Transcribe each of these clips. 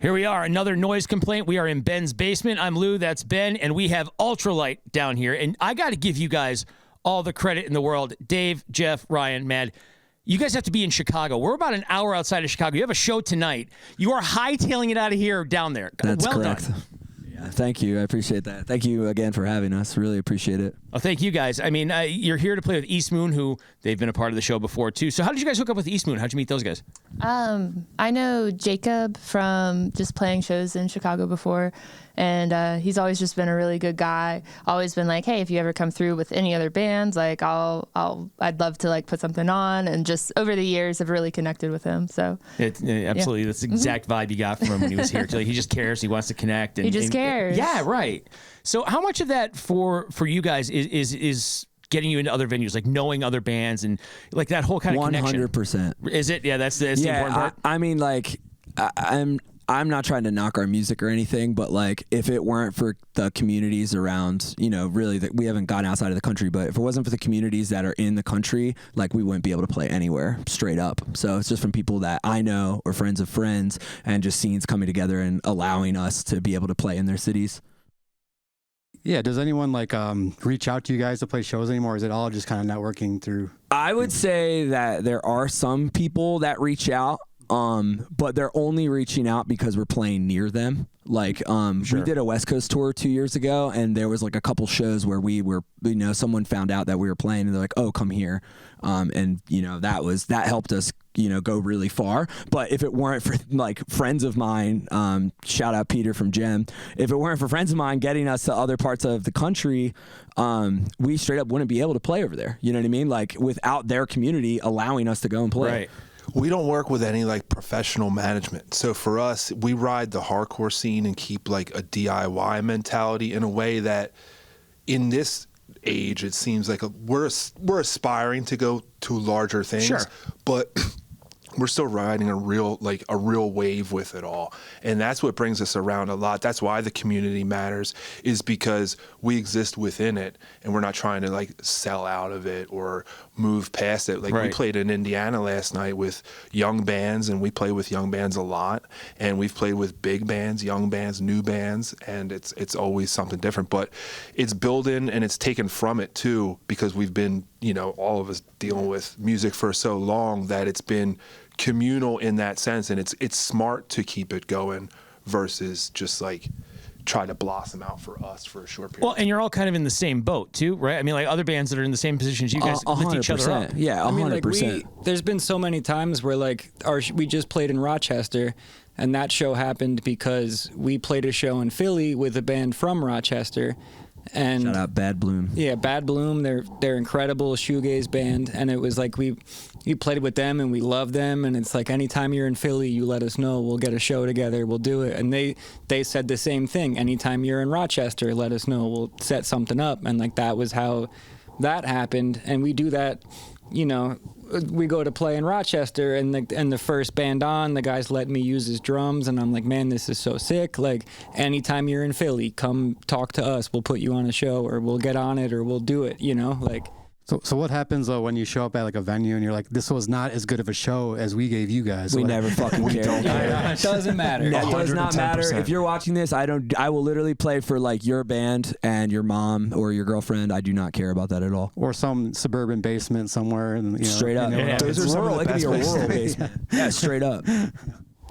Here we are, another noise complaint. We are in Ben's basement. I'm Lou, that's Ben, and we have Ultra-Lite down here. And I got to give you guys all the credit in the world. Dave, Jeff, Ryan, Mad, you guys have to be in Chicago. We're about an hour outside of Chicago. You have a show tonight. You are hightailing it out of here down there. That's well correct. Done. Yeah, thank you. I appreciate that. Thank you again for having us. Really appreciate it. Oh, thank you guys. I mean, you're here to play with East Moon, who they've been a part of the show before, too. So how did you guys hook up with East Moon? How'd you meet those guys? I know Jacob from just playing shows in Chicago before, and he's always just been a really good guy. Always been like, hey, if you ever come through with any other bands, like I'd love to like put something on. And just over the years, I've really connected with him. So absolutely, that's the exact vibe you got from him when he was here. Like, he just cares. He wants to connect. And, he just cares. Yeah, right. So how much of that for you guys is getting you into other venues, like knowing other bands and like that whole kind of connection? 100%. Is it? Yeah, that's the important part. I mean, like, I'm not trying to knock our music or anything, but like if it weren't for the communities around, you know, really we haven't gone outside of the country, but if it wasn't for the communities that are in the country, like we wouldn't be able to play anywhere straight up. So it's just from people that I know or friends of friends and just scenes coming together and allowing us to be able to play in their cities. Yeah, does anyone like reach out to you guys to play shows anymore? Or is it all just kind of networking through? I would say that there are some people that reach out, but they're only reaching out because we're playing near them. Like, we did a West Coast tour 2 years ago, and there was like a couple shows where we were, you know, someone found out that we were playing, and they're like, "Oh, come here," and you know that helped us, you know, go really far. But if it weren't for like friends of mine, shout out Peter from Gem, if it weren't for friends of mine getting us to other parts of the country, we straight up wouldn't be able to play over there. You know what I mean? Like without their community allowing us to go and play. Right. We don't work with any like professional management. So for us, we ride the hardcore scene and keep like a DIY mentality in a way that in this age, it seems like we're aspiring to go to larger things, but we're still riding a real wave with it all. And that's what brings us around a lot. That's why the community matters, is because we exist within it and we're not trying to like sell out of it or move past it. Like we played in Indiana last night with young bands, and we play with young bands a lot. And we've played with big bands, young bands, new bands, and it's always something different. But it's building and it's taken from it too, because we've been, you know, all of us dealing with music for so long that it's been communal in that sense, and it's smart to keep it going versus just like try to blossom out for us for a short period. Well, and you're all kind of in the same boat too, right? I mean, like other bands that are in the same position as you guys lift each other up. Yeah, 100%. I mean, like there's been so many times where like we just played in Rochester, and that show happened because we played a show in Philly with a band from Rochester. And shout out Bad Bloom. Yeah, Bad Bloom. They're incredible shoegaze band, and it was like we played with them and we love them, and it's like anytime you're in Philly, you let us know, we'll get a show together, we'll do it. And they said the same thing. Anytime you're in Rochester, let us know, we'll set something up. And like that was how that happened, and we do that. You know, we go to play in Rochester, and the first band on, the guys let me use his drums, and I'm like, man, this is so sick. Like, anytime you're in Philly, come talk to us. We'll put you on a show, or we'll get on it, or we'll do it, you know? Like. So what happens when you show up at like a venue and you're like, this was not as good of a show as we gave you guys? We never fucking care. It doesn't matter. It does not matter. If you're watching this, I will literally play for like your band and your mom or your girlfriend. I do not care about that at all. Or some suburban basement somewhere. And, you know, straight up. Those are rural. It could be a rural basement. Yeah, straight up.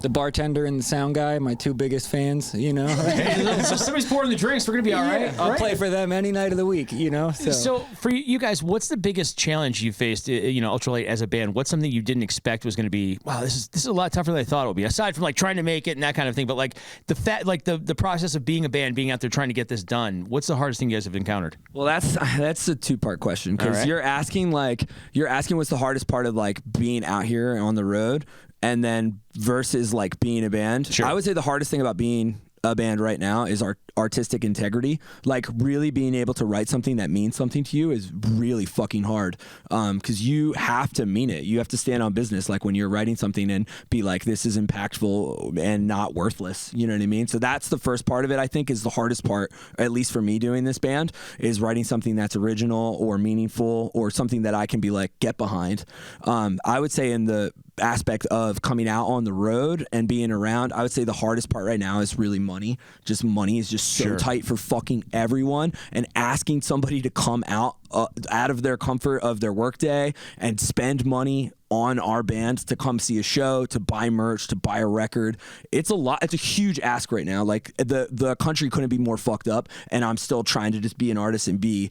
The bartender and the sound guy, my two biggest fans, you know. So somebody's pouring the drinks. We're going to be all right. I'll play for them any night of the week, you know. So for you guys, what's the biggest challenge you faced, you know, Ultra-Lite as a band? What's something you didn't expect was going to be, wow, this is a lot tougher than I thought it would be, aside from like trying to make it and that kind of thing, but like the process of being a band, being out there trying to get this done, what's the hardest thing you guys have encountered? Well, that's a two-part question, because you're asking what's the hardest part of like being out here on the road, and then versus like being a band. I would say the hardest thing about being a band right now is our artistic integrity. Like really being able to write something that means something to you is really fucking hard, because you have to mean it. You have to stand on business, like when you're writing something and be like, this is impactful and not worthless, you know what I mean? So that's the first part of it, I think, is the hardest part, at least for me doing this band, is writing something that's original or meaningful or something that I can be like, get behind. I would say in the aspect of coming out on the road and being around, I would say the hardest part right now is really money. Just money is just so tight for fucking everyone, and asking somebody to come out of their comfort of their workday and spend money on our band to come see a show, to buy merch, to buy a record. It's a lot. It's a huge ask right now. Like the country couldn't be more fucked up, and I'm still trying to just be an artist and be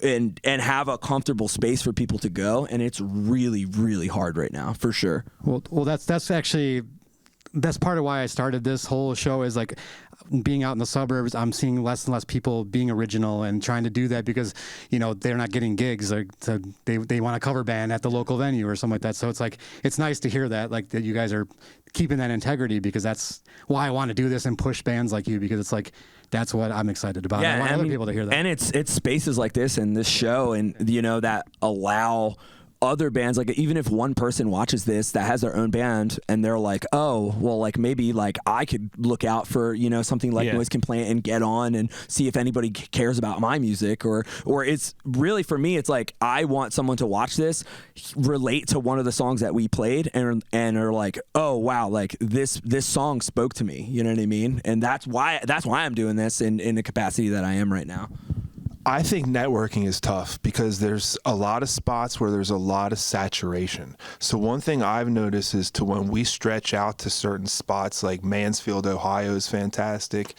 and have a comfortable space for people to go, and it's really, really hard right now, for sure. Well, that's actually part of why I started this whole show, is like being out in the suburbs. I'm seeing less and less people being original and trying to do that because, you know, they're not getting gigs. Like, so they want a cover band at the local venue or something like that. So it's like, it's nice to hear that, like, that you guys are keeping that integrity, because that's why I want to do this and push bands like you, because it's like, that's what I'm excited about. Yeah, I want other people to hear that. And it's spaces like this and this show, and you know, that allow other bands, like even if one person watches this that has their own band and they're like, oh, well, like maybe like I could look out for, you know, something like Noise Complaint and get on and see if anybody cares about my music, or it's really, for me, it's like I want someone to watch this, relate to one of the songs that we played, and are like, oh wow, like this song spoke to me, you know what I mean? And that's why I'm doing this in the capacity that I am right now. I think networking is tough because there's a lot of spots where there's a lot of saturation. So one thing I've noticed is when we stretch out to certain spots, like Mansfield, Ohio is fantastic.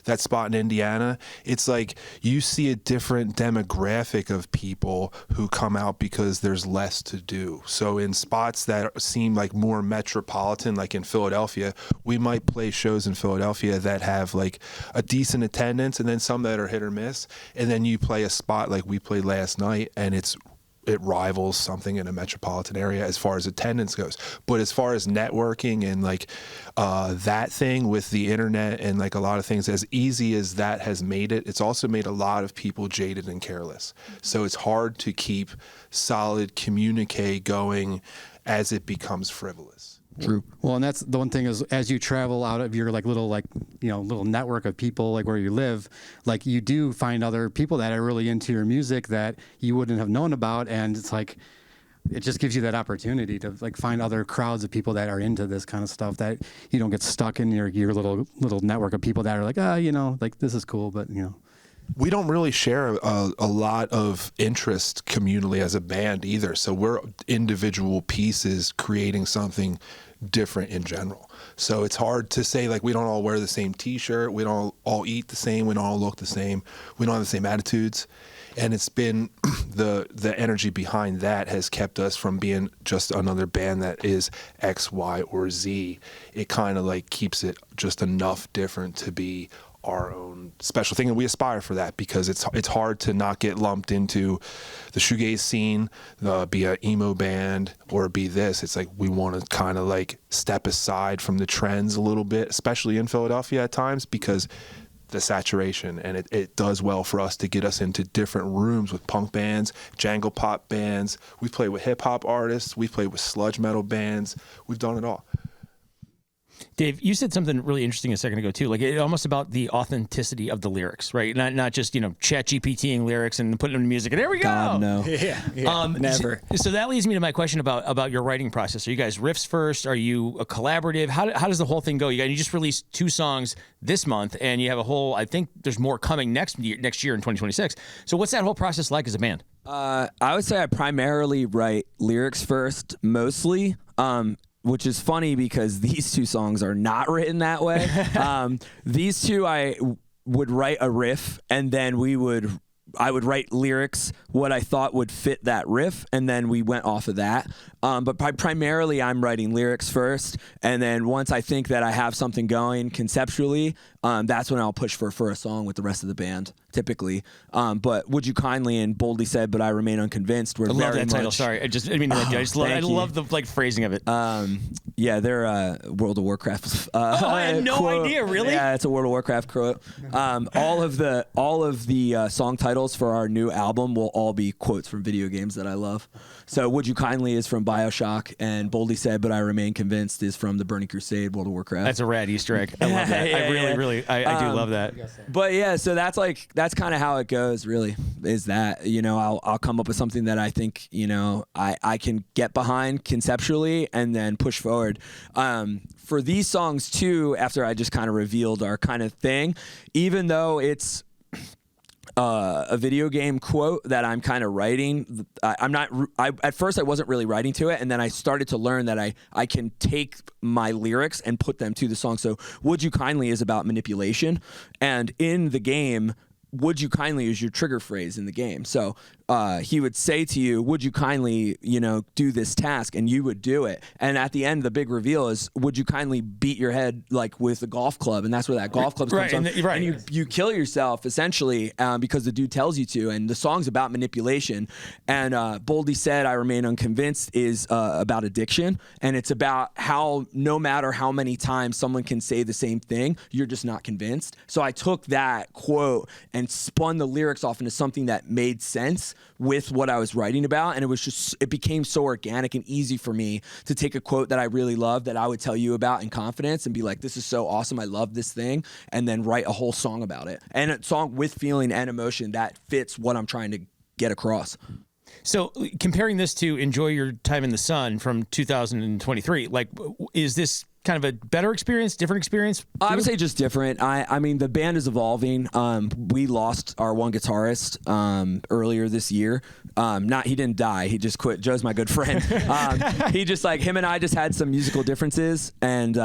That spot in Indiana, it's like you see a different demographic of people who come out because there's less to do. So in spots that seem like more metropolitan, like in Philadelphia, we might play shows in Philadelphia that have like a decent attendance, and then some that are hit or miss. And then you play a spot like we played last night, and it rivals something in a metropolitan area as far as attendance goes. But as far as networking and like that thing with the internet and like a lot of things, as easy as that has made it, it's also made a lot of people jaded and careless. So it's hard to keep solid communique going as it becomes frivolous. True. Well, and that's the one thing, is as you travel out of your like little, like, you know, little network of people, like where you live, like you do find other people that are really into your music that you wouldn't have known about, and it's like, it just gives you that opportunity to like find other crowds of people that are into this kind of stuff, that you don't get stuck in your little network of people that are like, you know, like this is cool, but you know. We don't really share a lot of interest communally as a band either. So we're individual pieces creating something different in general. So it's hard to say, like, we don't all wear the same t-shirt. We don't all eat the same. We don't all look the same. We don't have the same attitudes. And it's been the energy behind that has kept us from being just another band that is X, Y, or Z. It kind of like keeps it just enough different to be our own special thing, and we aspire for that because it's hard to not get lumped into the shoegaze scene, be an emo band or be this. It's like we want to kind of like step aside from the trends a little bit, especially in Philadelphia at times, because the saturation, and it does well for us to get us into different rooms with punk bands, jangle pop bands. We've played with hip hop artists, we've played with sludge metal bands, we've done it all. Dave, you said something really interesting a second ago too, like almost about the authenticity of the lyrics, right? Not just, you know, chat GPTing lyrics and putting them in music, and there we go. God, no. Never. So that leads me to my question about your writing process. Are you guys riffs first? Are you a collaborative? How does the whole thing go? You just released 2 songs this month, and you have a whole, I think there's more coming next year in 2026. So what's that whole process like as a band? I would say I primarily write lyrics first, mostly. Which is funny because these 2 songs are not written that way. These 2, I would write a riff, and then I would write lyrics, what I thought would fit that riff, and then we went off of that. But primarily, I'm writing lyrics first, and then once I think that I have something going conceptually, that's when I'll push for a song with the rest of the band, typically. But Would You Kindly and Boldly Said, But I Remain Unconvinced were I very love that much... title. Sorry, I love the like phrasing of it. Yeah, they're World of Warcraft. I had no quote. idea. Really? Yeah, it's a World of Warcraft quote. All of the song titles for our new album will all be quotes from video games that I love. So Would You Kindly is from BioShock, and Boldly Said, But I Remain Convinced is from the Burning Crusade, World of Warcraft. That's a rad Easter egg. I love that. I do love that. But yeah, so that's that's kind of how it goes, really, is that, I'll come up with something that I think, I can get behind conceptually and then push forward. For these songs too, after I just kind of revealed our kind of thing, even though it's a video game quote that I'm kind of writing, at first I wasn't really writing to it, and then I started to learn that I can take my lyrics and put them to the song. So Would You Kindly is about manipulation, and in the game, would you kindly is your trigger phrase in the game. So he would say to you, would you kindly, do this task, and you would do it. And at the end, the big reveal is, would you kindly beat your head like with a golf club? And that's where that golf club comes from. And you kill yourself essentially because the dude tells you to. And the song's about manipulation. And Boldly Said, I Remain Unconvinced is about addiction. And it's about how no matter how many times someone can say the same thing, you're just not convinced. So I took that quote and spun the lyrics off into something that made sense with what I was writing about, and it became so organic and easy for me to take a quote that I really love that I would tell you about in confidence and be like, this is so awesome, I love this thing, and then write a whole song about it. And a song with feeling and emotion that fits what I'm trying to get across. So comparing this to Enjoy Your Time in the Sun from 2023, like, is this kind of a better experience, different experience? I would say just different. I mean, the band is evolving. We lost our one guitarist earlier this year. He didn't die. He just quit. Joe's my good friend. Him and I just had some musical differences, and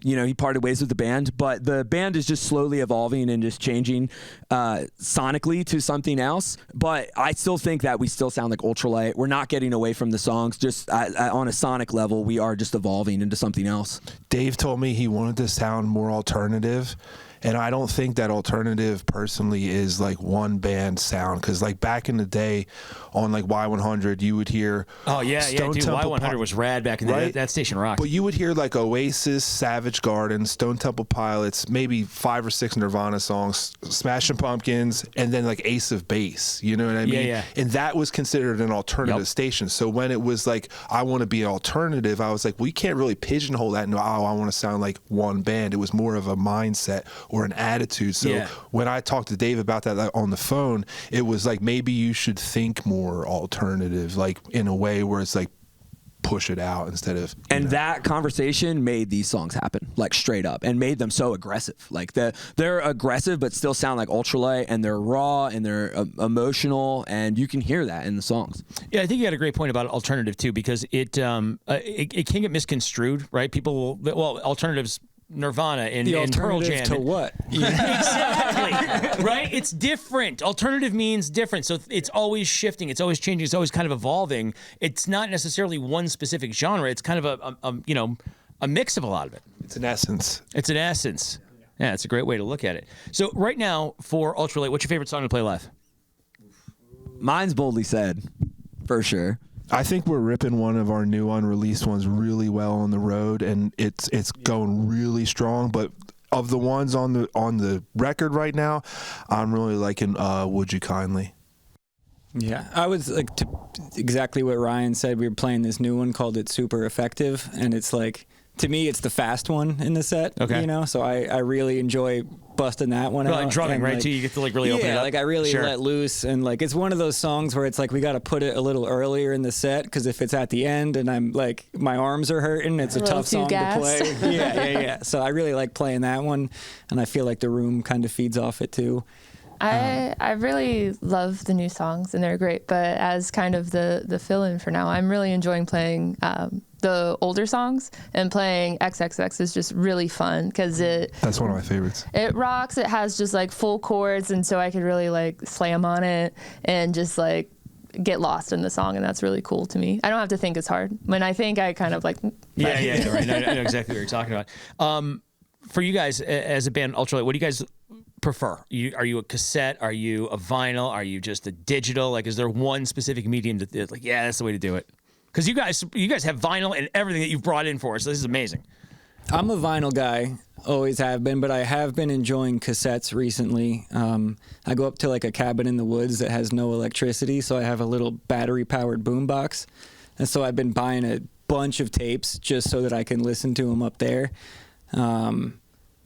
he parted ways with the band. But the band is just slowly evolving and just changing sonically to something else. But I still think that we still sound like Ultra-Lite. We're not getting away from the songs. Just on a sonic level, we are just evolving into something else. Dave told me he wanted to sound more alternative, and I don't think that alternative personally is like one band sound, because like back in the day on like Y100 you would hear dude, Y100 was rad back in the day. That station rocked. But you would hear like Oasis, Savage Garden, Stone Temple Pilots, maybe 5 or 6 Nirvana songs, Smashing Pumpkins, and then like Ace of Base, you know what I mean? Yeah. And that was considered an alternative station. So when it was like, I want to be alternative, I was like, we can't really pigeonhole that into, I want to sound like one band. It was more of a mindset or an attitude. So when I talked to Dave about that on the phone, it was like, maybe you should think more alternative, like in a way where it's like push it out instead of. And that conversation made these songs happen, like straight up, and made them so aggressive. Like they're aggressive, but still sound like Ultra-Lite, and they're raw and they're emotional, and you can hear that in the songs. Yeah, I think you had a great point about alternative too, because it can get misconstrued, right? People will, alternatives. Nirvana and Pearl Jam. To what? Exactly. Right? It's different. Alternative means different. So it's always shifting. It's always changing. It's always kind of evolving. It's not necessarily one specific genre. It's kind of a mix of a lot of it. It's an essence. It's an essence. Yeah, it's a great way to look at it. So right now for Ultra-Lite, what's your favorite song to play live? Mine's Boldly Said, for sure. I think we're ripping one of our new unreleased ones really well on the road, and it's going really strong. But of the ones on the record right now, I'm really liking Would You Kindly. Yeah, I was like exactly what Ryan said. We were playing this new one called It's Super Effective, and it's like, to me, it's the fast one in the set. Okay. So I really enjoy busting that one out. Like drumming, right? Too, you get to like really open it up. Yeah, like I really let loose, and like it's one of those songs where it's like we got to put it a little earlier in the set, because if it's at the end and I'm like my arms are hurting, it's a tough song to play. Yeah. So I really like playing that one, and I feel like the room kind of feeds off it too. I really love the new songs, and they're great. But as kind of the fill-in for now, I'm really enjoying playing the older songs, and playing XXX is just really fun because that's one of my favorites. It rocks. It has just like full chords, and so I could really like slam on it and just like get lost in the song, and that's really cool to me. I don't have to think as hard. When I think, I kind of like yeah, right. I know exactly what you're talking about. For you guys as a band, Ultra-Lite, what do you guys prefer? Are you a cassette? Are you a vinyl? Are you just a digital? Like, is there one specific medium that like, yeah, that's the way to do it? Because you guys have vinyl and everything that you've brought in for us. So this is amazing. I'm a vinyl guy, always have been, but I have been enjoying cassettes recently. I go up to like a cabin in the woods that has no electricity, so I have a little battery-powered boombox, and so I've been buying a bunch of tapes just so that I can listen to them up there.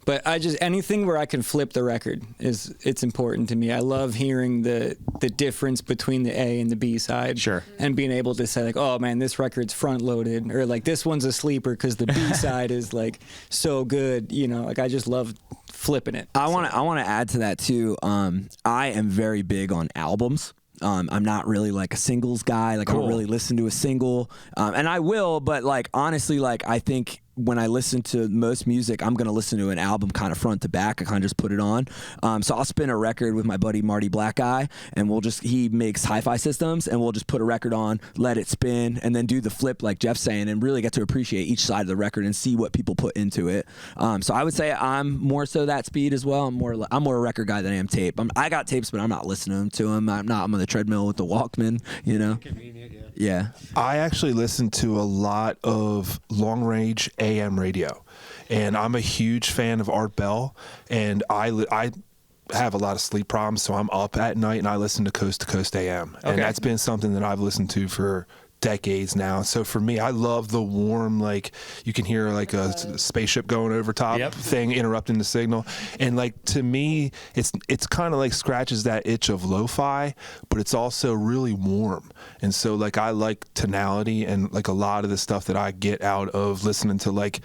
But anything where I can flip the record it's important to me. I love hearing the difference between the A and the B side. Sure. And being able to say like, oh man, this record's front loaded, or like this one's a sleeper because the B side is like so good. You know, like I just love flipping it. I want to add to that too. I am very big on albums. I'm not really like a singles guy. Like I don't really listen to a single, and I will, but like honestly, like I think when I listen to most music, I'm gonna listen to an album kind of front to back. I kind of just put it on. So I'll spin a record with my buddy Marty Black Guy, and he makes hi-fi systems, and we'll just put a record on, let it spin, and then do the flip like Jeff's saying, and really get to appreciate each side of the record and see what people put into it. So I would say I'm more so that speed as well. I'm more a record guy than I am tape. I got tapes, but I'm not listening to them. I'm on the treadmill with the Walkman. You know. Convenient, yeah. Yeah. I actually listen to a lot of long-range AM radio, and I'm a huge fan of Art Bell, and I have a lot of sleep problems, so I'm up at night and I listen to Coast AM, and that's been something that I've listened to for decades now. So for me, I love the warm, like you can hear like a spaceship going over top thing interrupting the signal, and like to me it's kind of like scratches that itch of lo-fi, but it's also really warm. And so like I like tonality, and like a lot of the stuff that I get out of listening to like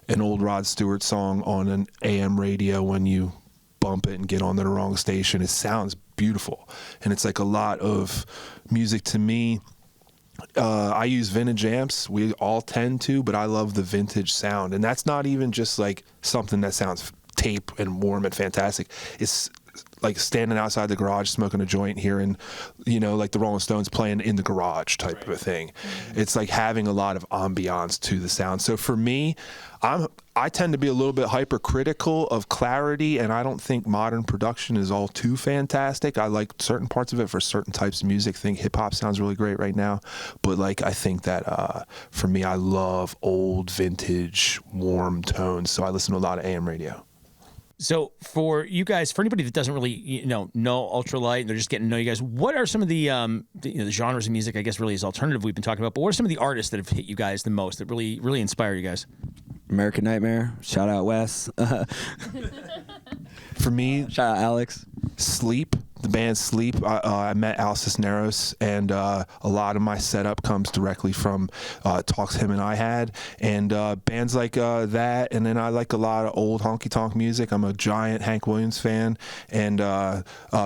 an old Rod Stewart song on an AM radio, when you bump it and get on the wrong station, it sounds beautiful. And it's like a lot of music to me. I use vintage amps. We all tend to, but I love the vintage sound. And that's not even just like something that sounds tape and warm and fantastic. It's like standing outside the garage smoking a joint, hearing, you know, like the Rolling Stones playing in the garage type of a thing. It's like having a lot of ambiance to the sound. So for me, I tend to be a little bit hypercritical of clarity, and I don't think modern production is all too fantastic. I like certain parts of it for certain types of music. I think hip hop sounds really great right now, but like I think that for me, I love old vintage warm tones. So I listen to a lot of AM radio. So for you guys, for anybody that doesn't really know Ultra-Lite, and they're just getting to know you guys, what are some of the genres of music, I guess really is alternative we've been talking about, but what are some of the artists that have hit you guys the most, that really inspire you guys? American Nightmare. Shout out Wes. For me, shout out Alex. Sleep. The band Sleep. I met Al Cisneros, and a lot of my setup comes directly from talks him and I had, and bands like that. And then I like a lot of old honky tonk music. I'm a giant Hank Williams fan, and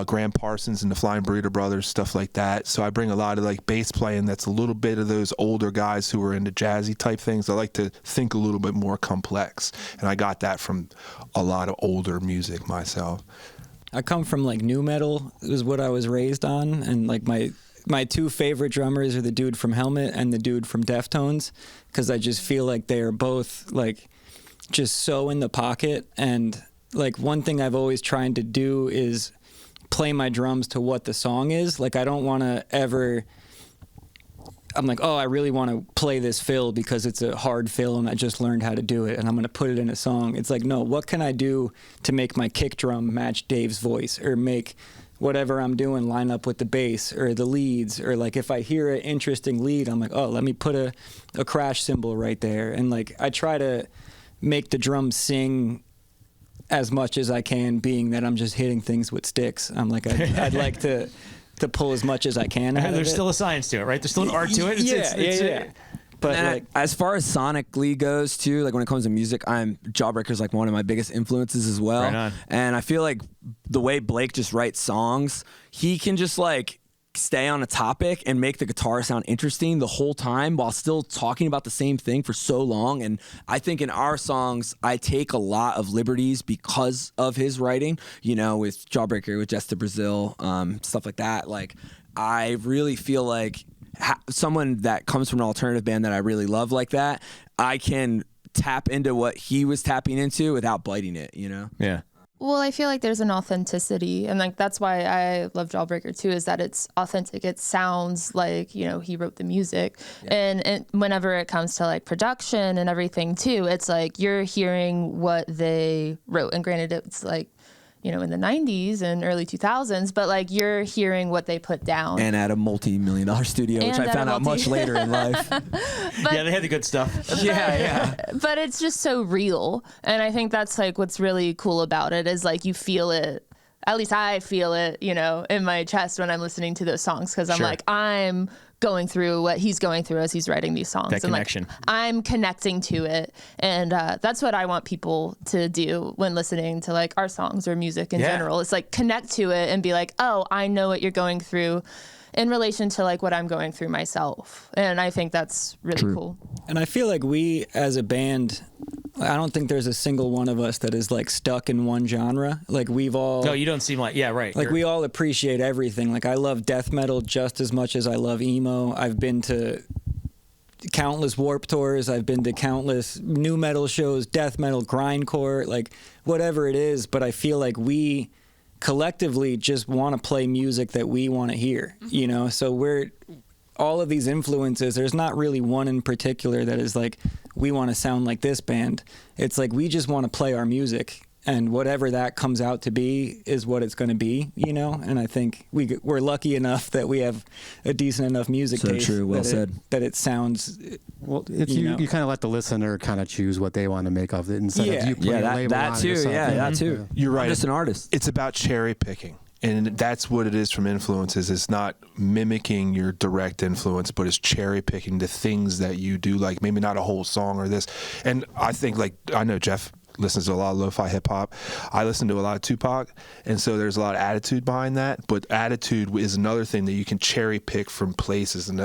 Graham Parsons and the Flying Burrito Brothers, stuff like that. So I bring a lot of like bass playing that's a little bit of those older guys who are into jazzy type things. I like to think a little bit more complex, and I got that from a lot of older music myself. I come from like nu metal is what I was raised on, and like my two favorite drummers are the dude from Helmet and the dude from Deftones, because I just feel like they are both like just so in the pocket. And like one thing I've always tried to do is play my drums to what the song is. Like I don't want to ever, I'm like, oh, I really want to play this fill because it's a hard fill and I just learned how to do it and I'm going to put it in a song. It's like, no, what can I do to make my kick drum match Dave's voice, or make whatever I'm doing line up with the bass or the leads? Or like if I hear an interesting lead, I'm like, oh, let me put a crash cymbal right there. And like I try to make the drums sing as much as I can, being that I'm just hitting things with sticks. I'm like, I'd like to pull as much as I can. There's still a science to it, right? There's still an art to it. Yeah. But like, as far as sonically goes too, like when it comes to music, Jawbreaker's like one of my biggest influences as well. Right on. And I feel like the way Blake just writes songs, he can just like stay on a topic and make the guitar sound interesting the whole time while still talking about the same thing for so long. And I think in our songs, I take a lot of liberties because of his writing, you know, with Jawbreaker, with Jess to Brazil, stuff like that. Like, I really feel like someone that comes from an alternative band that I really love like that, I can tap into what he was tapping into without biting it, you know? Yeah. Well, I feel like there's an authenticity, and like that's why I love Jawbreaker too, is that it's authentic. It sounds like, you know, he wrote the music. Yeah. And whenever it comes to like production and everything too, it's like you're hearing what they wrote. And granted, it's like in the 90s and early 2000s, but like you're hearing what they put down. And at a multi-million-dollar studio, which I found out much later in life. Yeah, they had the good stuff. Yeah. But it's just so real. And I think that's like what's really cool about it is like you feel it. At least I feel it, in my chest when I'm listening to those songs, because I'm like, I'm going through what he's going through as he's writing these songs. That connection. Like, I'm connecting to it. And that's what I want people to do when listening to like our songs or music in general. It's like connect to it and be like, oh, I know what you're going through in relation to like what I'm going through myself. And I think that's really cool. And I feel like we as a band, I don't think there's a single one of us that is like stuck in one genre. Like we've all... No, you don't seem like... Yeah, right. Like we all appreciate everything. Like I love death metal just as much as I love emo. I've been to countless Warp tours. I've been to countless new metal shows, death metal, grindcore, like whatever it is. But I feel like we collectively just want to play music that we want to hear, So we're... all of these influences, there's not really one in particular that is like, we want to sound like this band. It's like, we just want to play our music, and whatever that comes out to be is what it's going to be, And I think we're lucky enough that we have a decent enough music taste. So true, well said. That it sounds... Well, if you kind of let the listener kind of choose what they want to make of it instead of you putting a label that on too. yourself. That too. You're right. I'm just an artist. It's about cherry picking. And that's what it is from influences. It's not mimicking your direct influence, but it's cherry picking the things that you do, like maybe not a whole song or this. And I think, like, I know Jeff listens to a lot of lo-fi hip-hop. I listen to a lot of Tupac, and so there's a lot of attitude behind that. But attitude is another thing that you can cherry pick from places. And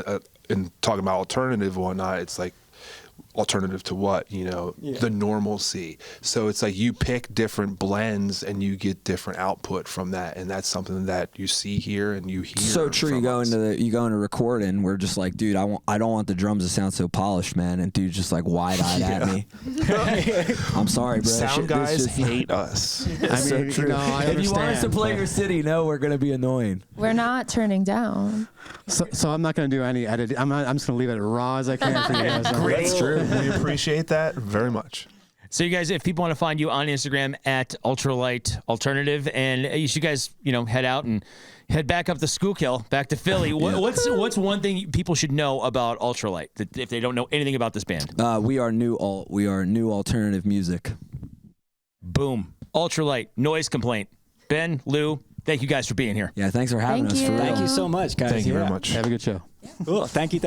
talking about alternative and whatnot, it's like, alternative to what, the normalcy. So it's like you pick different blends and you get different output from that, and that's something that you see here and you hear. So true. You go into recording, we're just like, dude, I don't want the drums to sound so polished, man. And dude just like wide-eyed at me. I'm sorry, bro. Sound guys hate us. I mean, true. I if you want us to play your city, we're gonna be annoying. We're not turning down. So I'm not going to do any editing. I'm just going to leave it raw as I can for you guys. That's true. We appreciate that very much. So you guys, if people want to find you on Instagram at Ultra-Lite Alternative, and you should guys, head out and head back up the Schuylkill, back to Philly. What's one thing people should know about Ultra-Lite if they don't know anything about this band? We are new alternative music. Boom. Ultra-Lite, Noise Complaint. Ben, Lou, thank you guys for being here. Yeah, thanks for having us. For real. Thank you so much, guys. Thank you very much. Have a good show. Cool. Thank you.